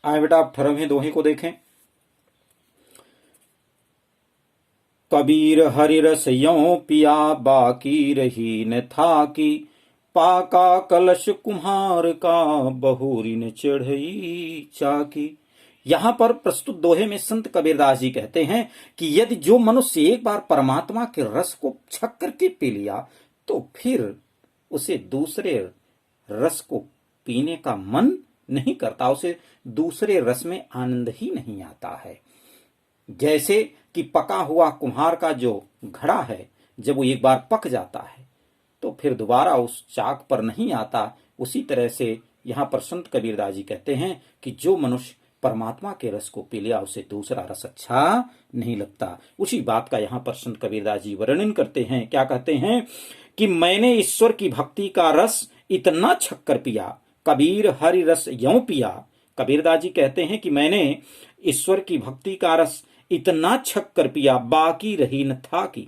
आए बेटा आप 18वें दोहे को देखें। कबीर हरि रस यों पिया, बाकी रही न था की, पाका कलश कुम्हार का, बहुरी न चढ़ई चाकी। यहां पर प्रस्तुत दोहे में संत कबीरदास जी कहते हैं कि यदि जो मनुष्य एक बार परमात्मा के रस को छक करके पी लिया तो फिर उसे दूसरे रस को पीने का मन नहीं करता, उसे दूसरे रस में आनंद ही नहीं आता है। जैसे कि पका हुआ कुम्हार का जो घड़ा है, जब वो एक बार पक जाता है तो फिर दोबारा उस चाक पर नहीं आता, उसी तरह से यहाँ पर संत कबीरदास जी कहते हैं कि जो मनुष्य परमात्मा के रस को पी लिया उसे दूसरा रस अच्छा नहीं लगता। उसी बात का यहाँ पर संत कबीरदास जी वर्णन करते हैं। क्या कहते हैं कि मैंने ईश्वर की भक्ति का रस इतना छक्कर पिया, कबीर हरि रस यों पिया। कबीरदास जी कहते हैं कि मैंने ईश्वर की भक्ति का रस इतना छक्कर पिया, बाकी रही न था की।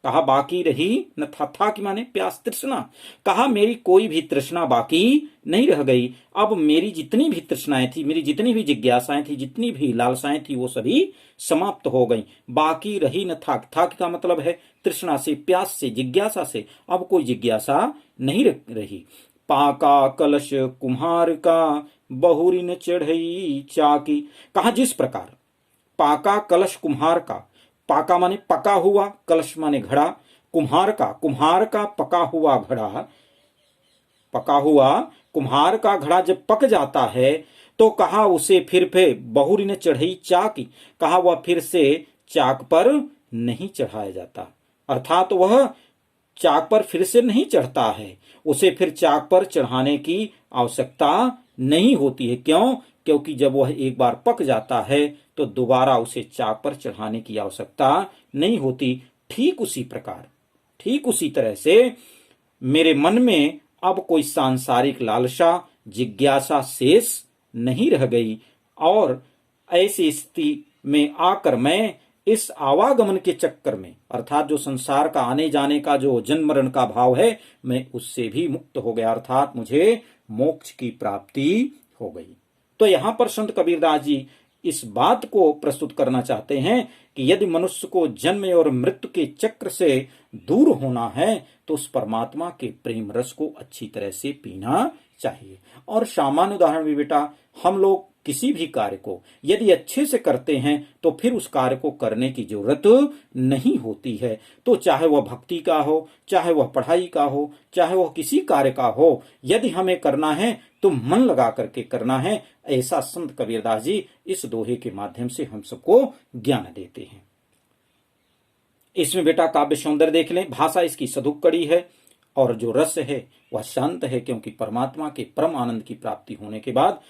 कहा बाकी रही न था कि माने प्यास तृष्णा। कहा मेरी कोई भी तृष्णा बाकी नहीं रह गई। अब मेरी जितनी भी तृष्णाएं थी, मेरी जितनी भी जिज्ञासाएं थी, जितनी भी लालसाएं थी, वो सभी समाप्त हो गई। बाकी रही न था का मतलब है तृष्णा से, प्यास से, जिज्ञासा से अब कोई जिज्ञासा नहीं रही। पाका कलश कुम्हार का, बहुरी न चढ़ई चाकी। कहा जिस प्रकार पाका कलश कुम्हार का, पाका माने पका हुआ, कलश माने घड़ा, कुम्हार का पका हुआ घड़ा, पका हुआ कुम्हार का घड़ा जब पक जाता है तो कहा उसे फिर बहुरी ने चढ़ई चाकी। कहा वह फिर से चाक पर नहीं चढ़ाया जाता, अर्थात वह चाक पर फिर से नहीं चढ़ता है, उसे फिर चाक पर चढ़ाने की आवश्यकता नहीं होती है। क्यों? क्योंकि जब वह एक बार पक जाता है तो दोबारा उसे चाक पर चढ़ाने की आवश्यकता नहीं होती। ठीक उसी प्रकार, ठीक उसी तरह से मेरे मन में अब कोई सांसारिक लालसा, जिज्ञासा शेष नहीं रह गई और ऐसी स्थिति में आकर मैं इस आवागमन के चक्कर में, अर्थात जो संसार का आने जाने का जो जन्म मरण का भाव है, मैं उससे भी मुक्त हो गया, अर्थात मुझे मोक्ष की प्राप्ति हो गई। तो यहां पर संत कबीरदास जी इस बात को प्रस्तुत करना चाहते हैं कि यदि मनुष्य को जन्म और मृत्यु के चक्र से दूर होना है तो उस परमात्मा के प्रेम रस को अच्छी तरह से पीना चाहिए। और सामान्य उदाहरण में बेटा, हम लोग किसी भी कार्य को यदि अच्छे से करते हैं तो फिर उस कार्य को करने की जरूरत नहीं होती है। तो चाहे वह भक्ति का हो, चाहे वह पढ़ाई का हो, चाहे वह किसी कार्य का हो, यदि हमें करना है तो मन लगा करके करना है। ऐसा संत कबीरदास जी इस दोहे के माध्यम से हम सबको ज्ञान देते हैं। इसमें बेटा काव्य सौंदर्य देख लें, भाषा इसकी सधुक्कड़ी है और जो रस है वह शांत है, क्योंकि परमात्मा के परम आनंद की प्राप्ति होने के बाद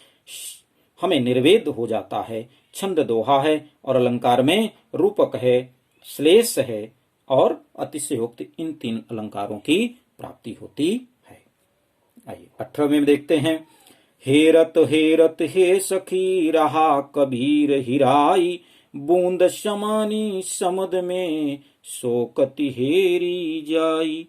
हमें निर्वेद हो जाता है। छंद दोहा है और अलंकार में रूपक है, श्लेष है और अतिशयोक्ति, इन 3 अलंकारों की प्राप्ति होती है। आइए 18वें में देखते हैं। हेरत हेरत हे सखी, रहा कबीर हिराई, बूंद समानी समद में, शोकति हेरी जाई।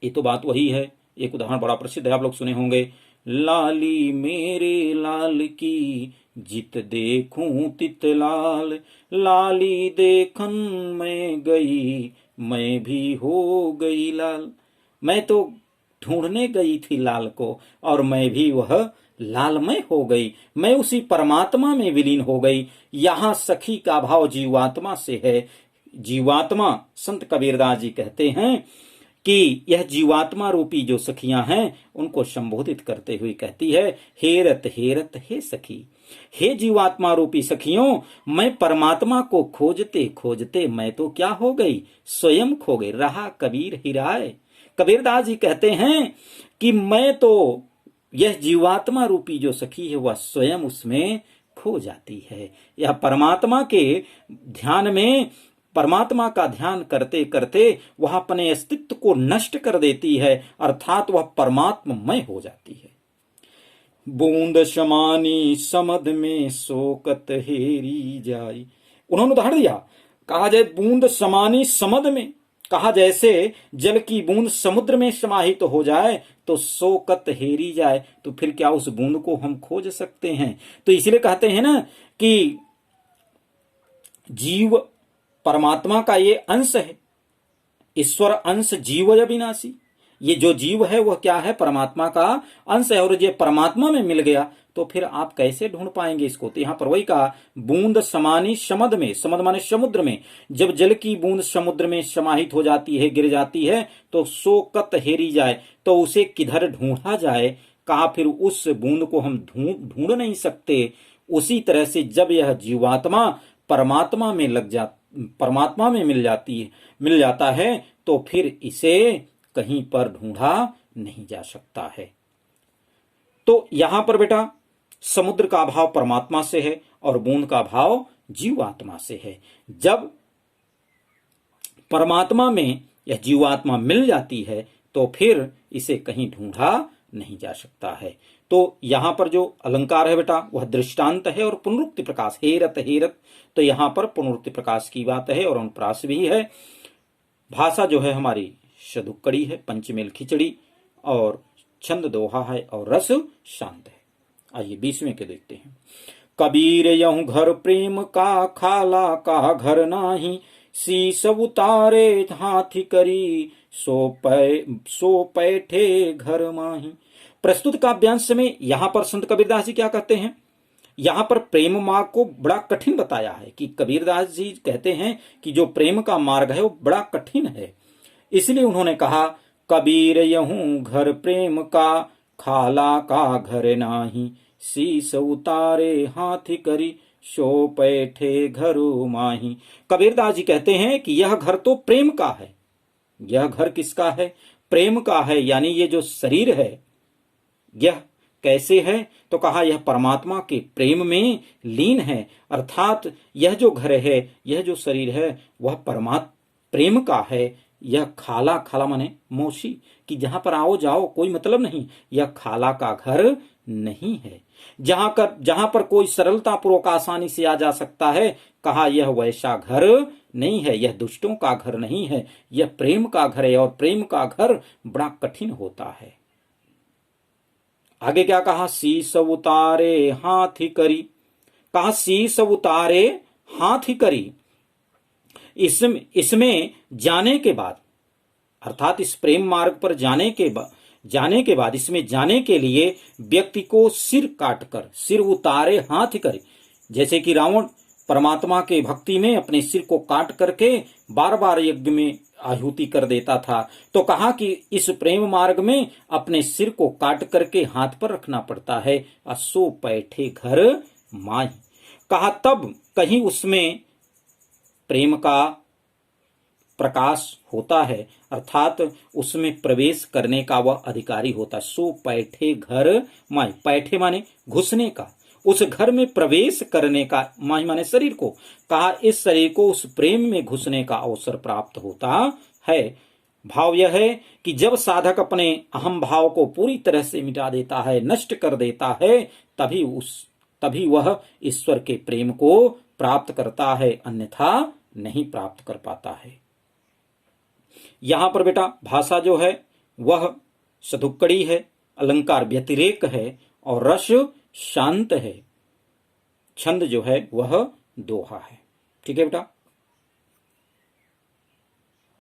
ये तो बात वही है। एक उदाहरण बड़ा प्रसिद्ध है, आप लोग सुने होंगे। लाली मेरे लाल की, जित देखूं तित लाल, लाली देखन मैं गई, मैं भी हो गई लाल। मैं तो ढूंढने गई थी लाल को और मैं भी वह लालमय हो गई, मैं उसी परमात्मा में विलीन हो गई। यहां सखी का भाव जीवात्मा से है। जीवात्मा, संत कबीरदास जी कहते हैं कि यह जीवात्मा रूपी जो सखियां हैं उनको संबोधित करते हुए कहती है, हेरत हेरत हे सखी, हे जीवात्मा रूपी सखियों, मैं परमात्मा को खोजते खोजते मैं तो क्या हो गई, स्वयं खो गई। रहा कबीर हिराए। कबीरदास जी कहते हैं कि मैं तो, यह जीवात्मा रूपी जो सखी है वह स्वयं उसमें खो जाती है। यह परमात्मा के ध्यान में, परमात्मा का ध्यान करते करते वह अपने अस्तित्व को नष्ट कर देती है, अर्थात वह परमात्ममय हो जाती है। बूंद समानी समद में, शोकत हेरी जाई। उन्होंने उदाहरण दिया, कहा जाए बूंद समानी समद में। कहा जैसे जल की बूंद समुद्र में समाहित तो हो जाए तो सो कत हेरी जाए, तो फिर क्या उस बूंद को हम खोज सकते हैं। तो इसलिए कहते हैं ना कि जीव परमात्मा का ये अंश है, ईश्वर अंश जीव अविनाशी। ये जो जीव है वह क्या है, परमात्मा का अंश है, और ये परमात्मा में मिल गया तो फिर आप कैसे ढूंढ पाएंगे इसको। तो यहां पर वही कहा, बूंद समानी समद में, समद माने समुद्र में, जब जल की बूंद समुद्र में समाहित हो जाती है, गिर जाती है, तो सो कत हेरी जाए, तो उसे किधर ढूंढा जाए। कहा फिर उस बूंद को हम ढूंढ नहीं सकते। उसी तरह से जब यह जीवात्मा परमात्मा में परमात्मा में मिल जाता है, तो फिर इसे कहीं पर ढूंढा नहीं जा सकता है। तो यहां पर बेटा समुद्र का भाव परमात्मा से है और बूंद का भाव जीवात्मा से है। जब परमात्मा में यह जीवात्मा मिल जाती है तो फिर इसे कहीं ढूंढा नहीं जा सकता है। तो यहां पर जो अलंकार है बेटा वह दृष्टांत है और पुनरुक्ति प्रकाश, हेरत हेरत, तो यहां पर पुनरुक्ति प्रकाश की बात है और अनुप्रास भी है। भाषा जो है हमारी शदुक्कड़ी है, पंचमेल खिचड़ी, और छंद दोहा है और रस शांत है। आइए 20वें के देखते हैं। कबीर यहूं घर प्रेम का, खाला का घर नाही, शीस उतारे हाथी करी, सो पैठे घर माही। प्रस्तुत काव्यांश में यहां पर संत कबीरदास जी क्या कहते हैं, यहां पर प्रेम मार्ग को बड़ा कठिन बताया है। कि कबीरदास जी कहते हैं कि जो प्रेम का मार्ग है वो बड़ा कठिन है, इसलिए उन्होंने कहा कबीर यहूं घर प्रेम का, खाला का घर नाही, शीस उतारे हाथी करी, सो पैठे घरो माही। कबीरदास जी कहते हैं कि यह घर तो प्रेम का है। यह घर किसका है, प्रेम का है, यानी ये जो शरीर है यह कैसे है, तो कहा यह परमात्मा के प्रेम में लीन है। अर्थात यह जो घर है, यह जो शरीर है वह प्रेम का है। यह खाला, खाला माने मौसी, कि जहां पर आओ जाओ कोई मतलब नहीं, यह खाला का घर नहीं है। जहां पर कोई सरलता पूर्वक आसानी से आ जा सकता है, कहा यह वैसा घर नहीं है, यह दुष्टों का घर नहीं है, यह प्रेम का घर है, और प्रेम का घर बड़ा कठिन होता है। आगे क्या कहा, शीस उतारे हाथी करी, कहा शीस उतारे हाथी करी। इसमें जाने के बाद, अर्थात इस प्रेम मार्ग पर जाने के बाद इसमें जाने के लिए व्यक्ति को सिर काटकर, सिर उतारे हाथ करे। जैसे कि रावण परमात्मा के भक्ति में अपने सिर को काट करके बार बार यज्ञ में आहुति कर देता था, तो कहा कि इस प्रेम मार्ग में अपने सिर को काट करके हाथ पर रखना पड़ता है। असो पैठे घर माही, कहा तब कहीं उसमें प्रेम का प्रकाश होता है, अर्थात उसमें प्रवेश करने का वह अधिकारी होता है। सो पैठे घर माही, पैठे माने घुसने का, उस घर में प्रवेश करने का, माही माने शरीर को, कहा इस शरीर को उस प्रेम में घुसने का अवसर प्राप्त होता है। भाव यह है कि जब साधक अपने अहम भाव को पूरी तरह से मिटा देता है, नष्ट कर देता है, तभी वह ईश्वर के प्रेम को प्राप्त करता है, अन्यथा नहीं प्राप्त कर पाता है। यहां पर बेटा भाषा जो है वह सदुक्कड़ी है, अलंकार व्यतिरेक है और रस शांत है। छंद जो है वह दोहा है। ठीक है बेटा।